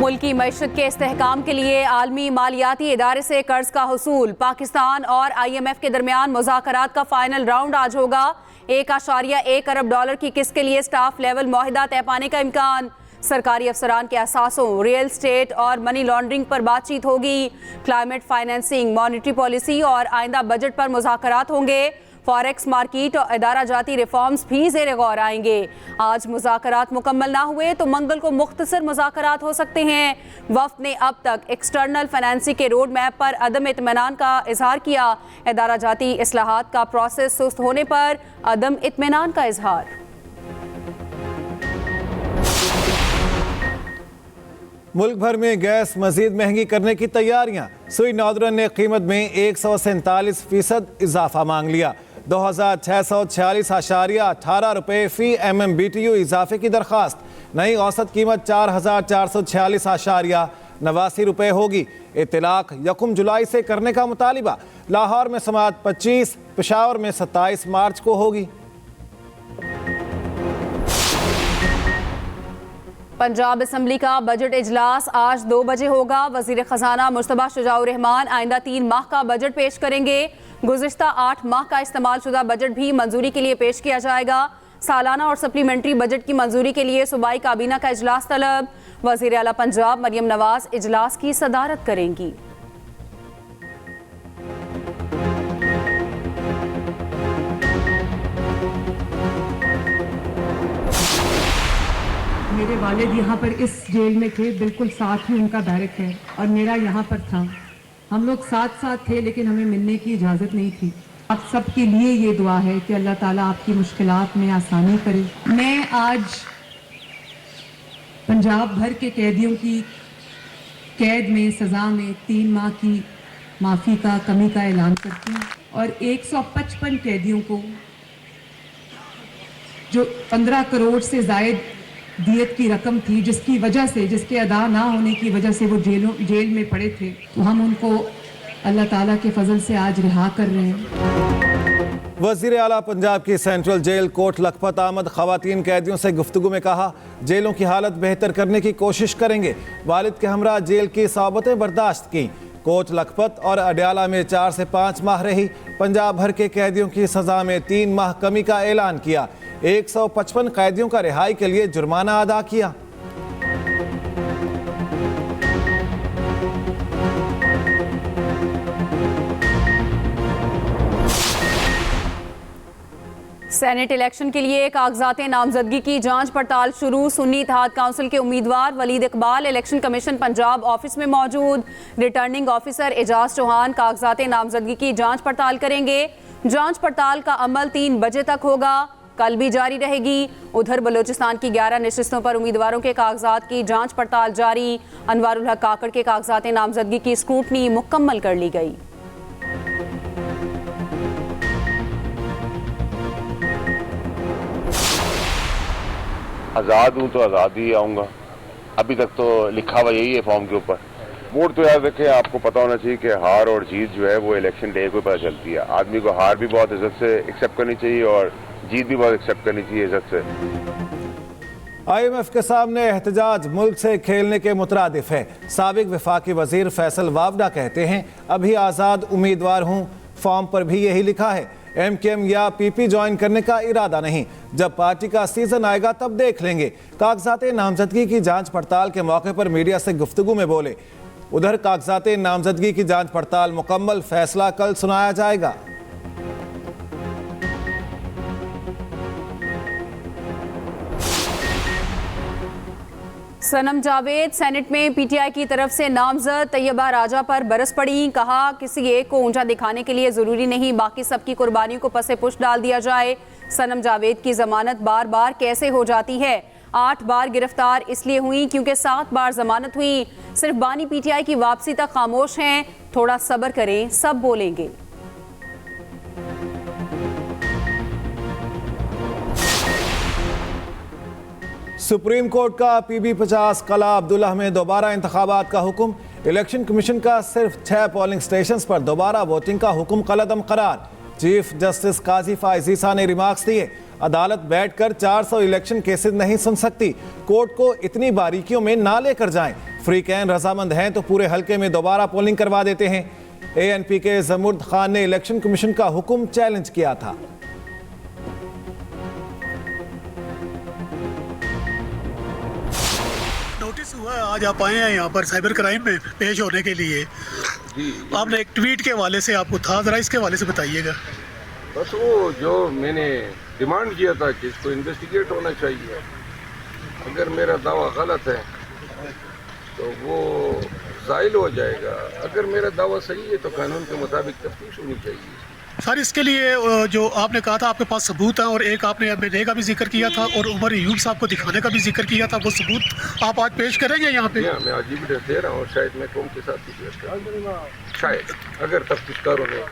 मुल्क की मईशत के इस्तेहकाम के लिए आलमी मालियाती इदारे से कर्ज का हुसूल। पाकिस्तान और IMF के दरमियान मुज़ाकरात का फाइनल राउंड आज होगा। 1.1 अरब डॉलर की किस्त के लिए स्टाफ लेवल मुआहिदा तय पाने का इम्कान। सरकारी अफसरान के असासों, रियल स्टेट और मनी लॉन्ड्रिंग पर बातचीत होगी। क्लाइमेट फाइनेंसिंग, मॉनिटरी पॉलिसी और आइंदा बजट पर मुज़ाकरात होंगे। फॉरेक्स मार्केट और इदारा जाती रिफॉर्म्स भी ज़ेर गौर आएंगे। आज मुज़ाकरात मुकम्मल ना हुए तो मंगल को मुख्तसर मुज़ाकरात हो सकते हैं। वफ़द ने अब तक एक्सटर्नल फाइनेंसिंग के रोड मैप पर अदम इत्मीनान का इजहार किया। इदारा जाती इस्लाहात का प्रोसेस सुस्त होने पर अदम इत्मीनान का इजहार। मुल्क भर में गैस मजीद महंगी करने की तैयारियां। सुई नॉर्दर्न ने कीमत में 147% इजाफा मांग लिया। 2646.18 रुपये फी MMBTU इजाफे की दरख्वास्त। नई औसत कीमत 4446.89 रुपये होगी। इतलाक 1 जुलाई से करने का मुतालिबा। लाहौर में समाअत 25, पेशावर में 27 मार्च को होगी। पंजाब असम्बली का बजट इजलास आज 2 बजे होगा। वजीर खजाना मुस्तफा शुजाउर रहमान आइंदा 3 माह का बजट पेश करेंगे। गुज़िश्ता 8 माह का इस्तेमाल शुदा बजट भी मंजूरी के लिए पेश किया जाएगा। सालाना और सप्लीमेंट्री बजट की मंजूरी के लिए सूबाई काबीना का इजलास तलब। वज़ीर आला पंजाब मरियम नवाज इजलास की सदारत करेंगी। मेरे वालिद यहाँ पर इस जेल में थे, बिल्कुल साथ ही उनका बैरक है और मेरा यहाँ पर था। हम लोग साथ साथ थे लेकिन हमें मिलने की इजाज़त नहीं थी। आप सब के लिए ये दुआ है कि अल्लाह ताला आपकी मुश्किलात में आसानी करे। मैं आज पंजाब भर के कैदियों की कैद में सज़ा में 3 माह की माफ़ी का कमी का ऐलान करती हूँ और 155 कैदियों को जो 15 करोड़ से ज़ायद दियत की रकम थी, जिसकी वजह से, जिसके अदा ना होने की वजह से वो जेल में पड़े थे, तो हम उनको अल्लाह ताला के फजल से आज रिहा कर रहे हैं। वज़ीर आला पंजाब की सेंट्रल जेल कोट लखपत आमद खवातीन कैदियों से गुफ्तगू में कहा, जेलों की हालत बेहतर करने की कोशिश करेंगे। वालिद के हमरा जेल की सौबतें बर्दाश्त की। कोट लखपत और अडयाला में 4 से 5 माह रही। पंजाब भर के कैदियों की सजा में 3 माह कमी का ऐलान किया। 155 कैदियों का रिहाई के लिए जुर्माना अदा किया। सेनेट इलेक्शन के लिए कागजात नामजदगी की जांच पड़ताल शुरू। सुन्नी इत्तेहाद काउंसिल के उम्मीदवार Waleed Iqbal election commission Punjab office में मौजूद। रिटर्निंग ऑफिसर एजाज चौहान कागजात नामजदगी की जांच पड़ताल करेंगे। जांच पड़ताल का अमल 3 बजे तक होगा, कल भी जारी रहेगी। उधर बलोचिस्तान की 11 नशिस्तों पर उम्मीदवारों के कागजात की जांच पड़ताल जारी। अनवारुल हक काकड़ के कागजात नामजदगी की स्क्रूटनी मुकम्मल कर ली गई। आज़ाद हूँ तो आज़ाद ही आऊँगा। अभी तक तो लिखा हुआ यही है फॉर्म के ऊपर। वोट तो याद रखें, आपको पता होना चाहिए कि हार और जीत जो है वो इलेक्शन डे को पता चलती है। आदमी को हार भी बहुत इज्जत से एक्सेप्ट करनी चाहिए और जीत भी बहुत एक्सेप्ट करनी चाहिए इज्जत से। IMF के सामने एहतजाज मुल्क से खेलने के मुतरादिफ है। साबिक वफाकी वजीर फैसल वावडा कहते हैं, अभी आज़ाद उम्मीदवार हूँ, फॉर्म पर भी यही लिखा है। MKM या PP ज्वाइन करने का इरादा नहीं, जब पार्टी का सीजन आएगा तब देख लेंगे। कागजात नामजदगी की जांच पड़ताल के मौके पर मीडिया से गुफ्तगू में बोले। उधर कागजात नामजदगी की जांच पड़ताल मुकम्मल, फैसला कल सुनाया जाएगा। सनम जावेद सेनेट में PTI की तरफ से नामजद तैयबा राजा पर बरस पड़ी। कहा, किसी एक को ऊंचा दिखाने के लिए जरूरी नहीं बाकी सबकी कुर्बानियों को पसे पुश डाल दिया जाए। सनम जावेद की जमानत बार बार कैसे हो जाती है? 8 बार गिरफ्तार इसलिए हुई क्योंकि 7 बार जमानत हुई। सिर्फ बानी PTI की वापसी तक खामोश हैं। थोड़ा सब्र करें, सब बोलेंगे। सुप्रीम कोर्ट का PB 50 कला अब्दुल्लाह में दोबारा इंतखाबात का हुक्म। इलेक्शन कमीशन का सिर्फ 6 पोलिंग स्टेशंस पर दोबारा वोटिंग का हुक्म कलअदम करार। चीफ जस्टिस काजी फाइजीसा ने रिमार्क्स दिए, अदालत बैठकर 400 इलेक्शन केसेस नहीं सुन सकती, कोर्ट को इतनी बारीकियों में ना लेकर जाएं। अफ्रीकैन रजामंद हैं तो पूरे हलके में दोबारा पोलिंग करवा देते हैं। ANP के जमुर्द खान ने इलेक्शन कमीशन का हुक्म चैलेंज किया था। नोटिस हुआ है, आज आप आए हैं यहाँ पर साइबर क्राइम में पेश होने के लिए। आपने एक ट्वीट के हवाले से आपको था, ज़रा इसके हवाले से बताइएगा। बस वो जो मैंने डिमांड किया था कि इसको इन्वेस्टिगेट होना चाहिए, अगर मेरा दावा गलत है तो वो ज़ाइल हो जाएगा, अगर मेरा दावा सही है तो कानून के मुताबिक तफ्तीश होनी चाहिए। सर इसके लिए जो आपने कहा था आपके पास सबूत है, और एक आपने अभिनय का भी जिक्र किया था और उमर अयूब साहब को दिखाने का भी जिक्र किया था, वो सबूत आप आज पेश करेंगे यहाँ पे? मैं आज एविडेंस दे रहा हूँ, शायद मैं कौम के साथ भी पेश करूँ, शायद अगर तफ्तीशकारों ने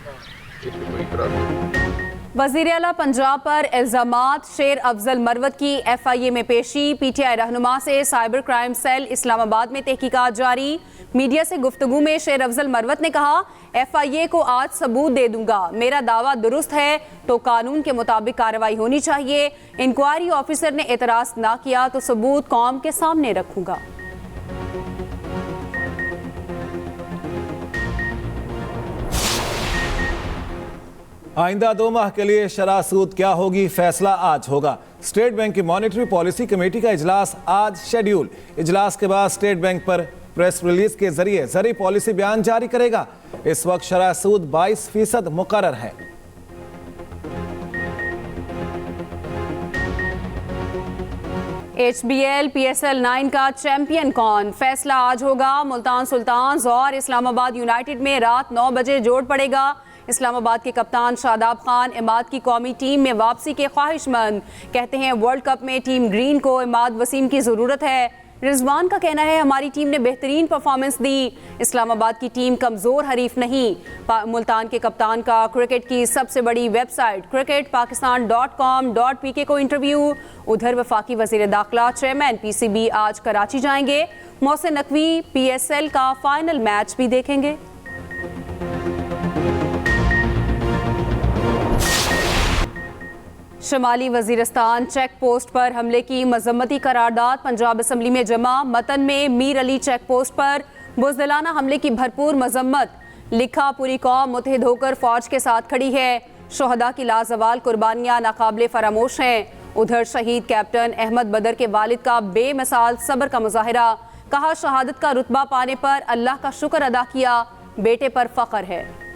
इसमें कोई इतराज़ नहीं। वज़ीर आला पंजाब पर इल्ज़ामात, शेर अफजल मरवत की FIA में पेशी। PTI रहनुमा से साइबर क्राइम सेल इस्लामाबाद में तहकीकात जारी। मीडिया से गुफ्तगू में शेर अफजल मरवत ने कहा, FIA को आज सबूत दे दूंगा, मेरा दावा दुरुस्त है तो कानून के मुताबिक कार्रवाई होनी चाहिए। इंक्वायरी ऑफिसर ने एतराज़ ना किया तो सबूत कौम के सामने रखूंगा। आइंदा 2 माह के लिए शरह सूद क्या होगी, फैसला आज होगा। स्टेट बैंक की मॉनेटरी पॉलिसी कमेटी का इजलास आज शेड्यूल। इजलास के बाद स्टेट बैंक पर प्रेस रिलीज के जरिए ज़री पॉलिसी बयान जारी करेगा। इस वक्त शरह सूद 22% मुकर्रर है। HBL PSL 9 का चैंपियन कौन, फैसला आज होगा। मुल्तान सुल्तान्स और इस्लामाबाद यूनाइटेड में रात 9 बजे जोड़ पड़ेगा। इस्लामाबाद के कप्तान शादाब खान इमाद की कौमी टीम में वापसी के ख्वाहिशमंद, कहते हैं वर्ल्ड कप में टीम ग्रीन को इमाद वसीम की ज़रूरत है। रिजवान का कहना है हमारी टीम ने बेहतरीन परफॉर्मेंस दी, इस्लामाबाद की टीम कमज़ोर हरीफ नहीं। मुल्तान के कप्तान का क्रिकेट की सबसे बड़ी वेबसाइट cricketpakistan.com.pk को इंटरव्यू। उधर वफाकी वज़ीर दाखिला चेयरमैन PCB आज कराची जाएंगे। मोहसिन नकवी PSL का फाइनल मैच भी देखेंगे। शमाली वजीरिस्तान चेक पोस्ट पर हमले की मजम्मती करारदाद पंजाब असम्बली में जमा। मतन में मीर अली चेक पोस्ट पर बुज़दिलाना हमले की भरपूर मजम्मत, लिखा पूरी कौम मुतहिद होकर फौज के साथ खड़ी है। शोहदा की लाजवाल कुर्बानियाँ नाकाबिले फरामोश हैं। उधर शहीद कैप्टन अहमद बदर के वालिद का बेमिसाल सब्र का मुजाहिरा, कहा शहादत का रुतबा पाने पर अल्लाह का शुक्र अदा किया, बेटे पर फख्र है।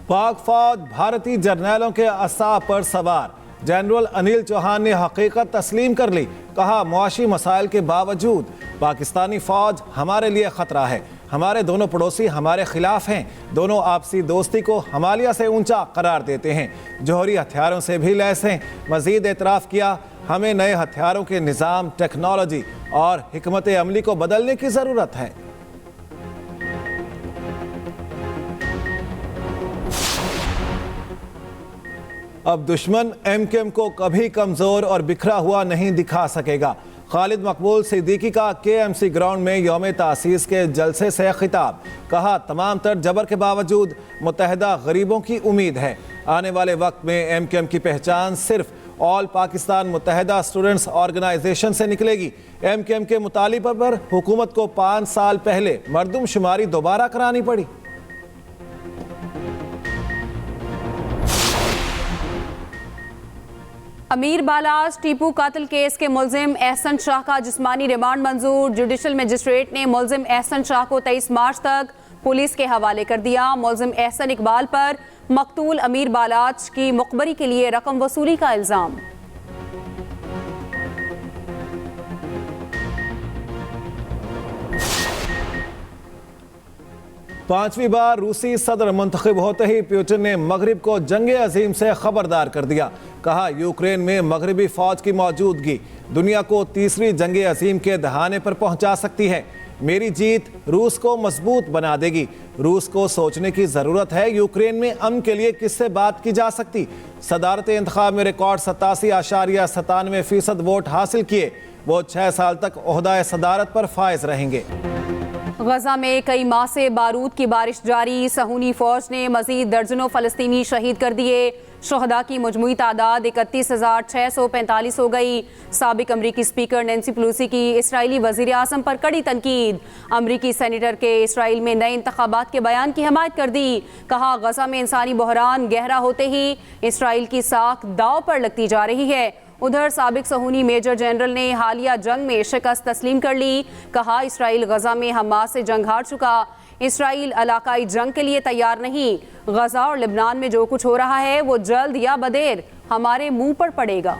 पाक फौज भारतीय जर्नैलों के असाब पर सवार। जनरल अनिल चौहान ने हकीकत तस्लीम कर ली, कहा मुआशी मसाइल के बावजूद पाकिस्तानी फौज हमारे लिए खतरा है। हमारे दोनों पड़ोसी हमारे खिलाफ हैं, दोनों आपसी दोस्ती को हिमालय से ऊंचा करार देते हैं, जौहरी हथियारों से भी लैस हैं। मजीद एतराफ़ किया हमें नए हथियारों के निज़ाम, टेक्नोलॉजी और हिकमत अमली को बदलने की ज़रूरत है। अब दुश्मन MKM को कभी कमज़ोर और बिखरा हुआ नहीं दिखा सकेगा। खालिद मकबूल सिद्दीकी का KMC ग्राउंड में यौम तासीस के जलसे से खिताब, कहा तमाम तर जबर के बावजूद मुत्तहिदा गरीबों की उम्मीद है। आने वाले वक्त में MKM की पहचान सिर्फ ऑल पाकिस्तान मुत्तहिदा स्टूडेंट्स ऑर्गेनाइजेशन से निकलेगी। MKM के मुतालिबे पर हुकूमत को 5 साल पहले मरदमशुमारी दोबारा करानी पड़ी। अमीर बालाज टीपू कातिल केस के मुलजिम एहसन शाह का जिस्मानी रिमांड मंजूर। जुडिशल मजिस्ट्रेट ने मुलजिम एहसन शाह को 23 मार्च तक पुलिस के हवाले कर दिया। मुलजिम एहसन इकबाल पर मकतूल अमीर बालाज की मुखबरी के लिए रकम वसूली का इल्ज़ाम। पांचवी बार रूसी सदर मुंतखब होते ही पुतिन ने मगरिब को जंग अजीम से खबरदार कर दिया, कहा यूक्रेन में मगरबी फौज की मौजूदगी दुनिया को तीसरी जंग अजीम के दहाने पर पहुंचा सकती है। मेरी जीत रूस को मजबूत बना देगी। रूस को सोचने की जरूरत है यूक्रेन में अमन के लिए किससे बात की जा सकती। सदारत इंतखाब में रिकॉर्ड 87.97% वोट हासिल किए। वो 6 साल तक ओहदा सदारत पर फायज रहेंगे। गजा में कई माह से बारूद की बारिश जारी। सहूनी फौज ने मजीद दर्जनों फलस्तीनी शहीद कर दिए। शहदा की मजमूई तादाद 31,645 हो गई। साबिक अमरीकी स्पीकर नैन्सी पेलोसी की इसराइली वजीर आज़म पर कड़ी तनकीद। अमरीकी सेनेटर के इसराइल में नए इंतखाबात के बयान की हमायत कर दी। कहा गजा में इंसानी बहरान गहरा होते ही इसराइल की साख दाव पर लगती जा रही है। उधर साबिक सहूनी मेजर जनरल ने हालिया जंग में शिकस्त तस्लीम कर ली। कहा इसराइल गजा में हमास से जंग हार चुका। इसराइल इलाकाई जंग के लिए तैयार नहीं। गजा और लेबनान में जो कुछ हो रहा है वो जल्द या बदेर हमारे मुंह पर पड़ेगा।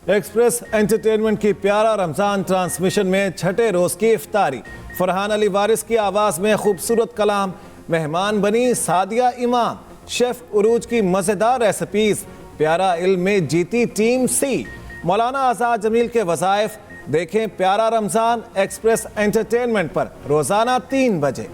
एक्सप्रेस एंटरटेनमेंट की प्यारा रमजान ट्रांसमिशन में छठे रोज की इफ्तारी। फरहान अली वारिस की आवाज में खूबसूरत कलाम। मेहमान बनी सादिया इमाम। शेफ उरूज की मजेदार रेसिपीज। प्यारा इल्म में जीती टीम सी। मौलाना आजाद जमील के वज़ाइफ। देखें प्यारा रमजान एक्सप्रेस एंटरटेनमेंट पर रोजाना 3 बजे।